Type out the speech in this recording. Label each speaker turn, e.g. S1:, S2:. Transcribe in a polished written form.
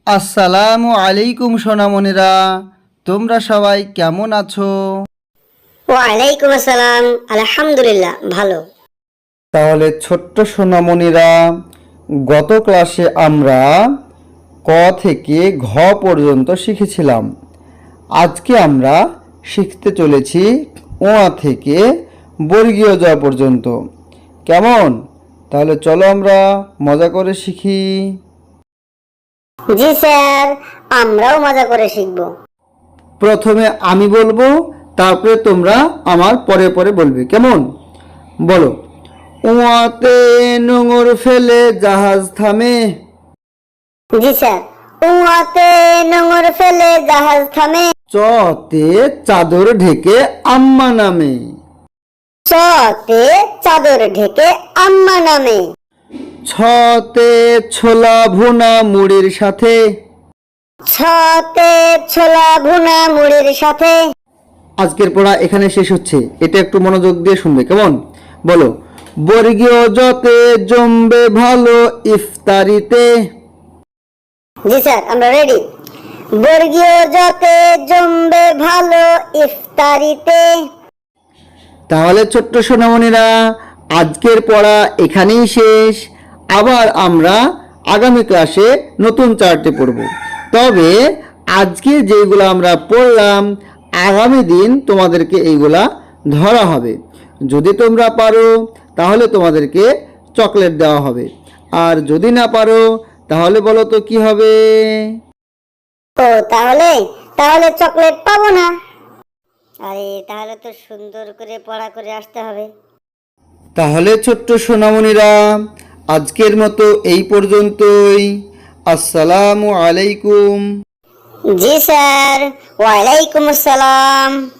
S1: আসসালামু আলাইকুম সোনামণিরা, তোমরা সবাই কেমন আছো?
S2: ওয়ালাইকুম আসসালাম। আলহামদুলিল্লাহ, ভালো।
S1: তাহলে ছোট্ট সোনামণিরা, গত ক্লাসে আমরা ক থেকে ঘ পর্যন্ত শিখেছিলাম। আজকে আমরা শিখতে চলেছি ও থেকে বর্গীয় জ পর্যন্ত। কেমন? তাহলে চলো আমরা মজা করে শিখি।
S2: জি স্যার, আমরাও মজা করে শিখব।
S1: প্রথমে আমি বলবো, তারপরে তোমরা আমার পরে পরে বলবে। কেমন? বলো। ওয়াতে নোঙর ফেলে জাহাজ থামে।
S2: জি স্যার। উয়াতে নোঙর ফেলে জাহাজ থামে।
S1: চতে চাদর ঢেকে আম্মা নামে।
S2: চতে চাদর ঢেকে আম্মা নামে।
S1: ছতে ছোলা ভুনা মুড়ির সাথে।
S2: ছতে ছোলা ভুনা মুড়ির সাথে।
S1: আজকের পড়া এখানে শেষ হচ্ছে, এটা একটু মনোযোগ দিয়ে শুনবে। কেমন? বলো। বর্গীয় জতে জমবে ভালো ইফতারিতে।
S2: জি স্যার, আমরা রেডি। বর্গীয় জতে জমবে ভালো ইফতারিতে।
S1: তাহলে ছোট্ট সোনামণিরা, আজকের পড়া এখানেই শেষ। আবার আমরা আগামী ক্লাসে নতুন চার্টে পড়ব। তবে আজকে যেগুলো আমরা পড়লাম, আগামী দিন তোমাদেরকে এইগুলা ধরা হবে। যদি তোমরা পারো তাহলে তোমাদেরকে চকলেট দেওয়া হবে, আর যদি না পারো তাহলে বলো তো কি হবে?
S2: ও, তাহলে তাহলে চকলেট পাবো না। আরে, তাহলে তো সুন্দর করে পড়া করে আসতে হবে।
S1: তাহলে ছোট্ট সোনামণিরা, আজকের মতো এই পর্যন্তই। আসসালামু আলাইকুম।
S2: জি স্যার, ওয়ালাইকুম আসসালাম।